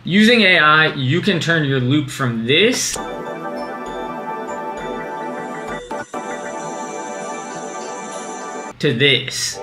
Using AI, you can turn your loop from this to this.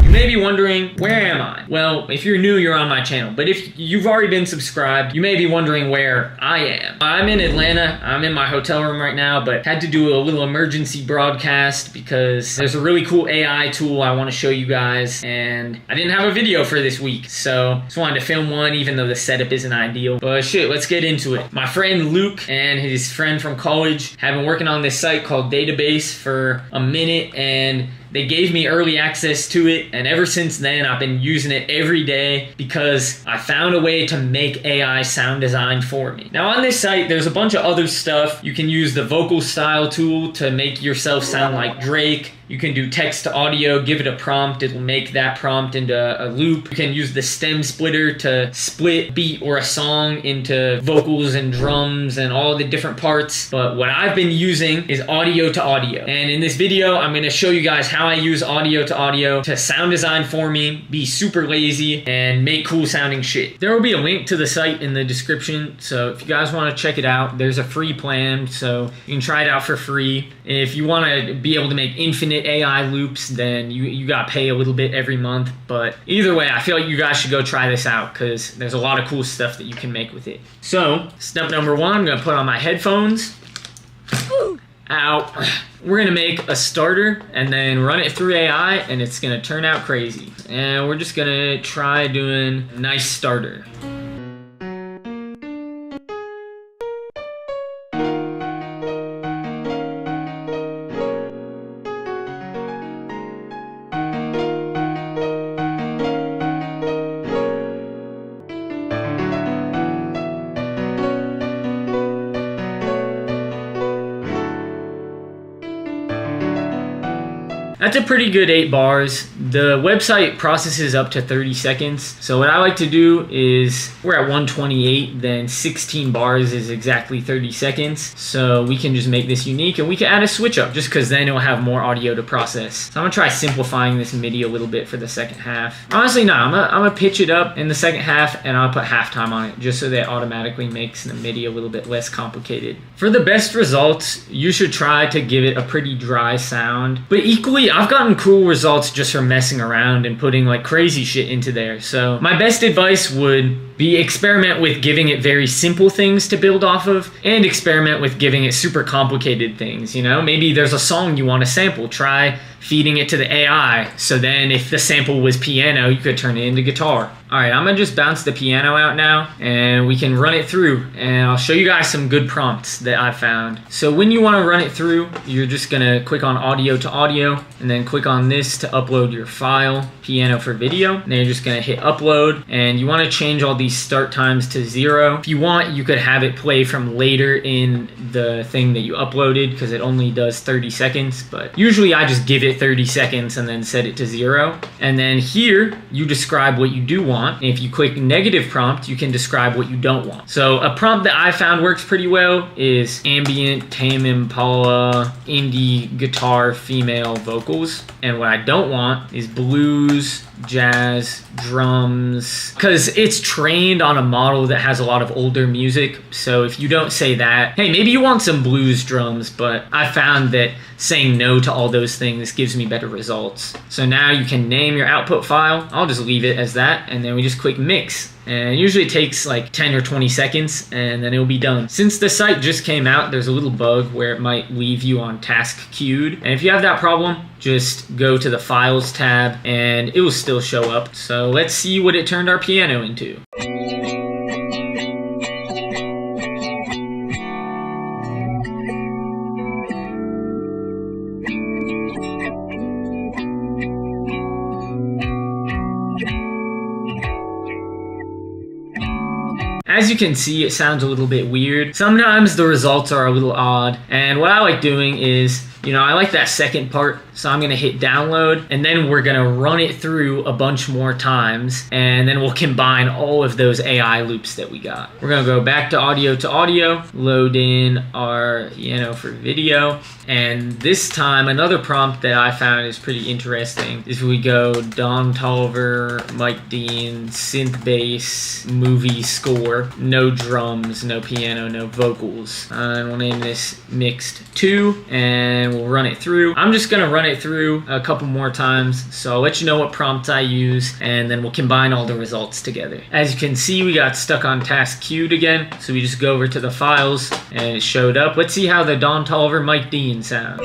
You may be wondering, where am I? Well, if you're new, you're on my channel. But if you've already been subscribed, you may be wondering where I am. I'm in Atlanta. I'm in my hotel room right now, but had to do a little emergency broadcast because there's a really cool AI tool I want to show you guys, and I didn't have a video for this week. So just wanted to film one, even though the setup isn't ideal. But shit, let's get into it. My friend Luke and his friend from college have been working on this site called Databass for a minute, and they gave me early access to it, and ever since then I've been using it every day because I found a way to make AI sound design for me. Now on this site there's a bunch of other stuff. You can use the vocal style tool to make yourself sound like Drake. You can do text to audio, give it a prompt, it will make that prompt into a loop. You can use the stem splitter to split beat or a song into vocals and drums and all the different parts. But what I've been using is audio to audio. And in this video, I'm gonna show you guys how I use audio to audio to sound design for me, be super lazy, and make cool sounding shit. There will be a link to the site in the description, so if you guys wanna check it out, there's a free plan, so you can try it out for free. If you wanna be able to make infinite AI loops, then you gotta pay a little bit every month. But either way, I feel like you guys should go try this out because there's a lot of cool stuff that you can make with it. So step number one, I'm gonna put on my headphones. Out. We're gonna make a starter and then run it through AI, and it's gonna turn out crazy. And we're just gonna try doing a nice starter. That's a pretty good 8 bars. The website processes up to 30 seconds. So what I like to do is, we're at 128, then 16 bars is exactly 30 seconds. So we can just make this unique, and we can add a switch up just because then it'll have more audio to process. So I'm gonna try simplifying this MIDI a little bit for the second half. Honestly, no, I'm gonna pitch it up in the second half, and I'll put halftime on it just so that it automatically makes the MIDI a little bit less complicated. For the best results, you should try to give it a pretty dry sound, but equally, I've gotten cool results just from messing around and putting like crazy shit into there. So my best advice would be experiment with giving it very simple things to build off of, and experiment with giving it super complicated things. You know, maybe there's a song you want to sample, try feeding it to the AI, so then if the sample was piano, you could turn it into guitar. Alright, I'm gonna just bounce the piano out now, and we can run it through, and I'll show you guys some good prompts that I found. So when you want to run it through, you're just gonna click on audio to audio, and then click on this to upload your file, piano for video, and then you're just gonna hit upload, and you want to change all these start times to 0. If you want, you could have it play from later in the thing that you uploaded, because it only does 30 seconds, but usually I just give it 30 seconds and then set it to 0. And then here, you describe what you do want. And if you click negative prompt, you can describe what you don't want. So a prompt that I found works pretty well is ambient, Tame Impala, indie, guitar, female vocals. And what I don't want is blues, jazz, drums, because it's trained on a model that has a lot of older music. So if you don't say that, hey, maybe you want some blues drums, but I found that saying no to all those things gives me better results. So now you can name your output file. I'll just leave it as that, and then we just click mix. And usually it takes like 10 or 20 seconds, and then it'll be done. Since the site just came out, there's a little bug where it might leave you on task queued. And if you have that problem, just go to the Files tab, and it will still show up. So let's see what it turned our piano into. As you can see, it sounds a little bit weird. Sometimes the results are a little odd, and what I like doing is You know, I like that second part, so I'm gonna hit download, and then we're gonna run it through a bunch more times, and then we'll combine all of those AI loops that we got. We're gonna go back to audio, load in our piano for video, and this time another prompt that I found is pretty interesting is we go Don Tolliver, Mike Dean, synth bass, movie score, no drums, no piano, no vocals. And we'll name this mixed 2, and we'll run it through. I'm just gonna run it through a couple more times, so I'll let you know what prompts I use, and then we'll combine all the results together. As you can see, we got stuck on task queued again, so we just go over to the files, and it showed up. Let's see how the Don Tolliver, Mike Dean sounds.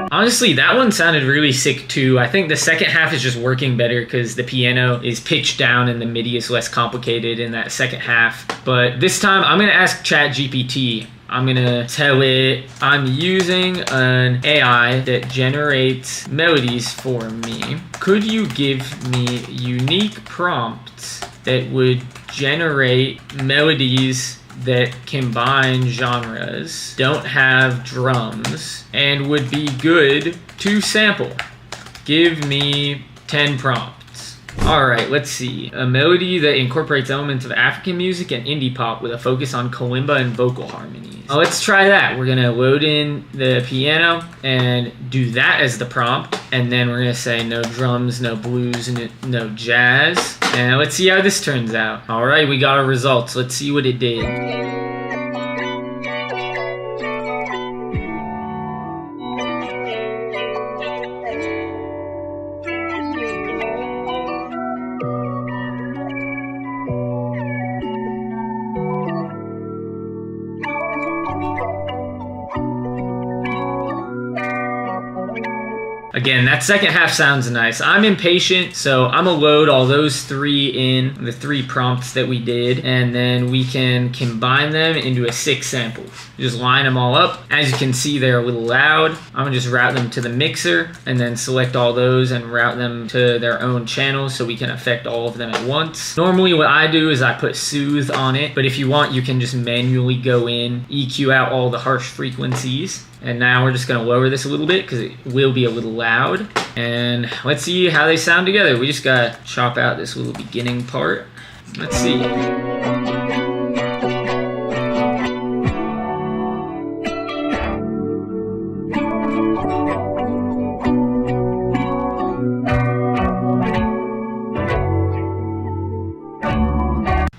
Honestly, that one sounded really sick too. I think the second half is just working better because the piano is pitched down and the MIDI is less complicated in that second half. But this time I'm gonna ask ChatGPT. I'm gonna tell it I'm using an AI that generates melodies for me. Could you give me unique prompts that would generate melodies that combine genres, don't have drums, and would be good to sample? Give me 10 prompts. Alright, let's see. A melody that incorporates elements of African music and indie pop with a focus on kalimba and vocal harmonies. Let's try that. We're gonna load in the piano and do that as the prompt, and then we're gonna say no drums, no blues, no jazz. And let's see how this turns out. Alright, we got our results. Let's see what it did. Again, that second half sounds nice. I'm impatient, so I'm gonna load all those 3 in, the 3 prompts that we did, and then we can combine them into a 6 sample. Just line them all up. As you can see, they're a little loud. I'm gonna just route them to the mixer, and then select all those and route them to their own channels so we can affect all of them at once. Normally what I do is I put soothe on it, but if you want, you can just manually go in, EQ out all the harsh frequencies. And now we're just gonna lower this a little bit because it will be a little loud. And let's see how they sound together. We just gotta chop out this little beginning part. Let's see.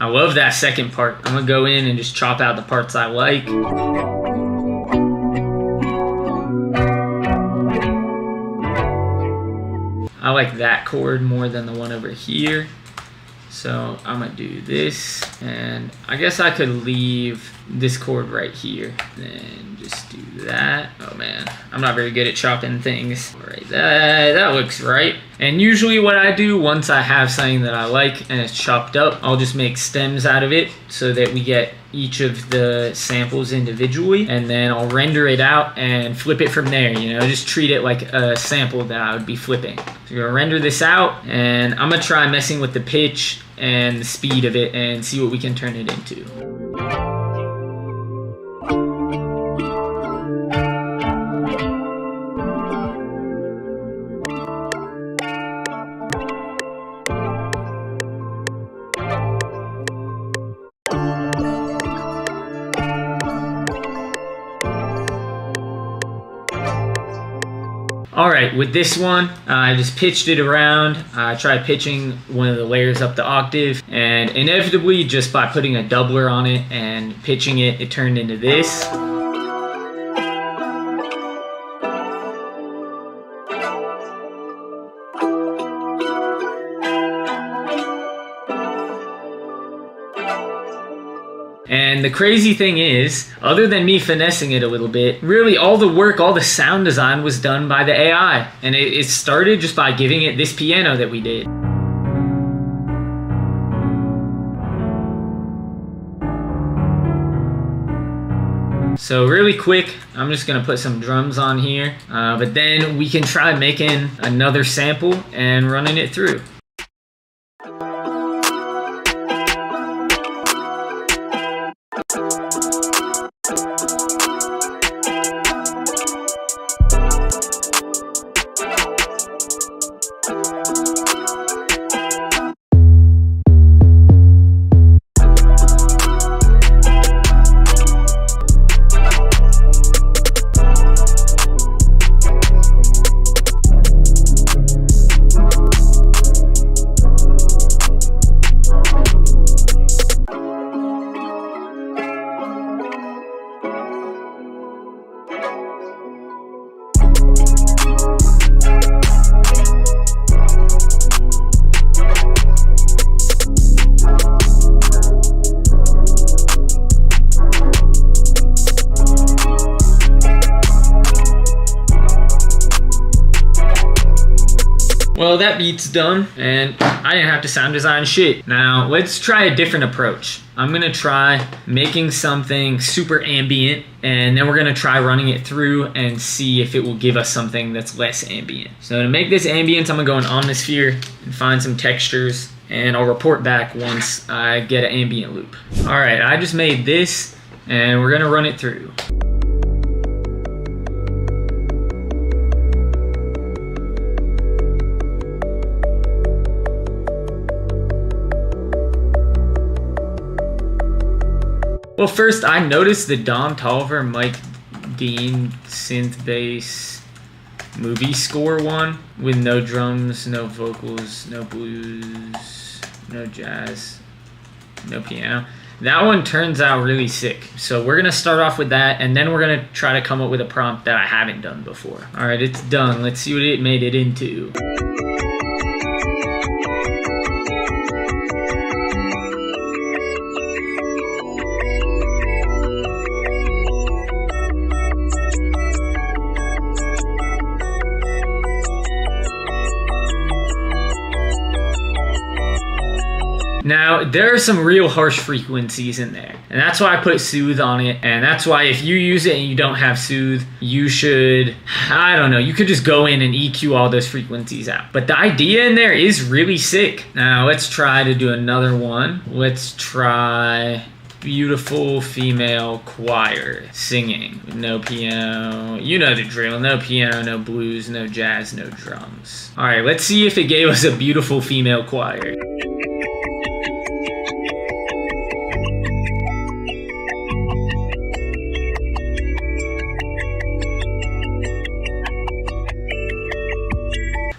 I love that second part. I'm gonna go in and just chop out the parts I like. I like that chord more than the one over here. So I'm gonna do this, and I guess I could leave this chord right here. Then just do that. Oh man, I'm not very good at chopping things. All right, that looks right. And usually what I do once I have something that I like and it's chopped up, I'll just make stems out of it so that we get each of the samples individually, and then I'll render it out and flip it from there. You know, just treat it like a sample that I would be flipping. So we're gonna render this out, and I'm gonna try messing with the pitch and the speed of it and see what we can turn it into. Alright, with this one, I just pitched it around. I tried pitching one of the layers up the octave, and inevitably, just by putting a doubler on it and pitching it, it turned into this. And the crazy thing is, other than me finessing it a little bit, really all the work, all the sound design was done by the AI. And it started just by giving it this piano that we did. So really quick, I'm just gonna put some drums on here, but then we can try making another sample and running it through. Well, that beat's done, and I didn't have to sound design shit. Now, let's try a different approach. I'm gonna try making something super ambient, and then we're gonna try running it through and see if it will give us something that's less ambient. So to make this ambient, I'm gonna go in Omnisphere and find some textures, and I'll report back once I get an ambient loop. All right, I just made this, and we're gonna run it through. Well, first I noticed the Don Tolliver Mike Dean synth bass movie score one with no drums, no vocals, no blues, no jazz, no piano. That one turns out really sick. So we're gonna start off with that, and then we're gonna try to come up with a prompt that I haven't done before. All right, it's done. Let's see what it made it into. Now, there are some real harsh frequencies in there, and that's why I put soothe on it, and that's why if you use it and you don't have soothe, you should, I don't know, you could just go in and EQ all those frequencies out. But the idea in there is really sick. Now, let's try to do another one. Let's try beautiful female choir singing with no piano. You know the drill. No piano, no blues, no jazz, no drums. All right, let's see if it gave us a beautiful female choir.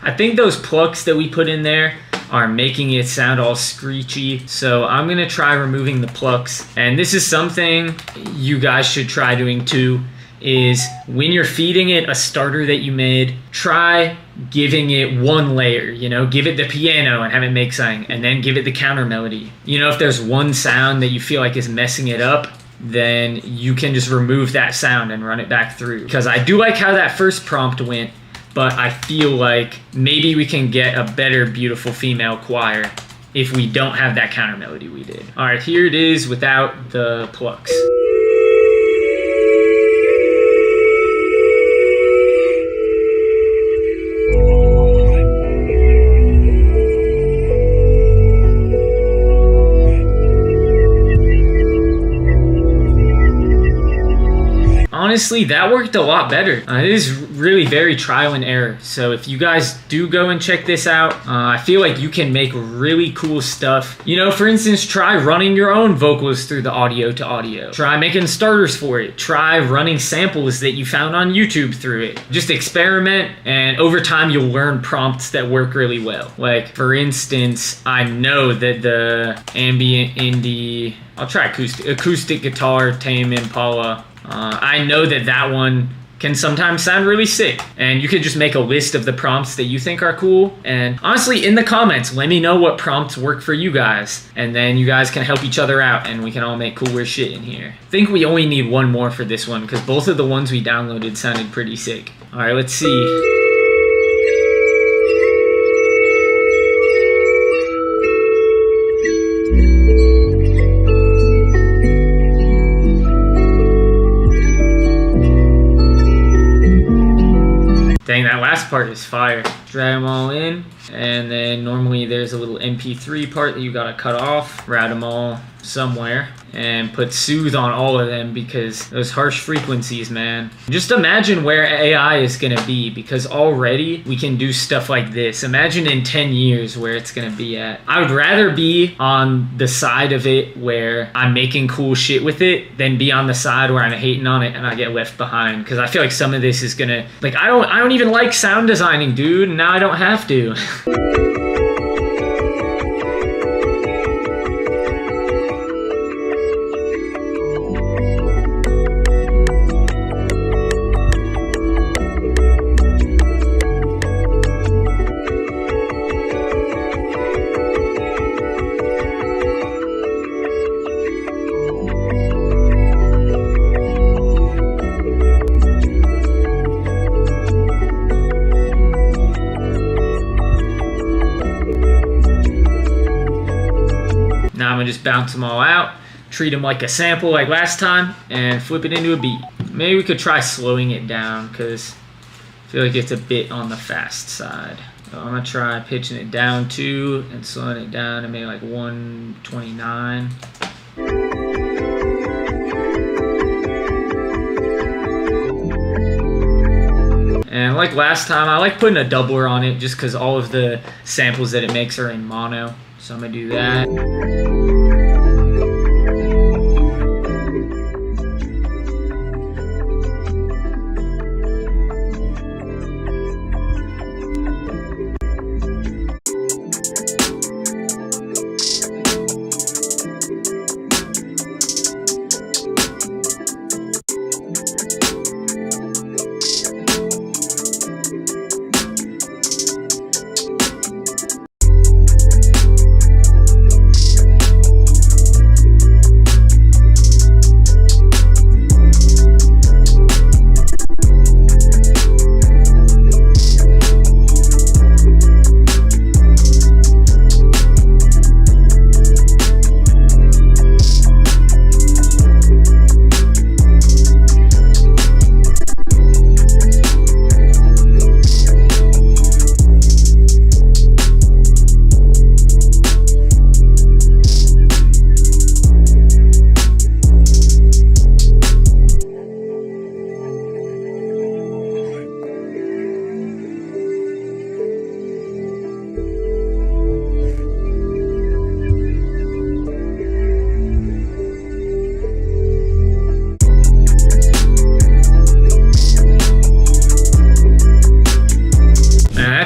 I think those plucks that we put in there are making it sound all screechy, so I'm gonna try removing the plucks. And this is something you guys should try doing too, is when you're feeding it a starter that you made, try giving it one layer, you know, give it the piano and have it make something, and then give it the counter melody. You know, if there's one sound that you feel like is messing it up, then you can just remove that sound and run it back through. Because I do like how that first prompt went, but I feel like maybe we can get a better beautiful female choir if we don't have that counter melody we did. All right, here it is without the plucks. Honestly, that worked a lot better. It is really very trial and error. So if you guys do go and check this out, I feel like you can make really cool stuff. You know, for instance, try running your own vocals through the audio to audio. Try making starters for it. Try running samples that you found on YouTube through it. Just experiment, and over time you'll learn prompts that work really well. Like, for instance, I know that the ambient indie, I'll try acoustic guitar Tame Impala. I know that that one can sometimes sound really sick, and you could just make a list of the prompts that you think are cool, and honestly, in the comments, let me know what prompts work for you guys, and then you guys can help each other out, and we can all make cooler shit in here. I think we only need one more for this one, because both of the ones we downloaded sounded pretty sick. All right, let's see. last part is fire. Drag them all in, and then normally there's a little MP3 part that you gotta cut off, route them all somewhere, and put soothe on all of them because those harsh frequencies, man. Just imagine where AI is gonna be, because already we can do stuff like this. Imagine in 10 years where it's gonna be at. I would rather be on the side of it where I'm making cool shit with it than be on the side where I'm hating on it and I get left behind, because I feel like some of this is gonna, like, I don't even like sound designing, dude, and now I don't have to. Now I'm gonna just bounce them all out, treat them like a sample like last time, and flip it into a beat. Maybe we could try slowing it down, because I feel like it's a bit on the fast side. So I'm gonna try pitching it down too and slowing it down to maybe like 129. And like last time, I like putting a doubler on it just because all of the samples that it makes are in mono. So I'm gonna do that.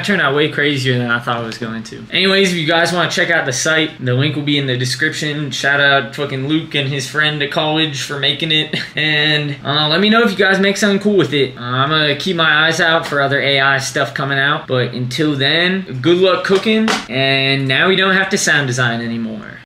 Turned out way crazier than I thought it was going to. Anyways, if you guys want to check out the site, the link will be in the description. Shout out fucking Luke and his friend at college for making it. And let me know if you guys make something cool with it. I'm gonna keep my eyes out for other AI stuff coming out. But until then, good luck cooking. And now we don't have to sound design anymore.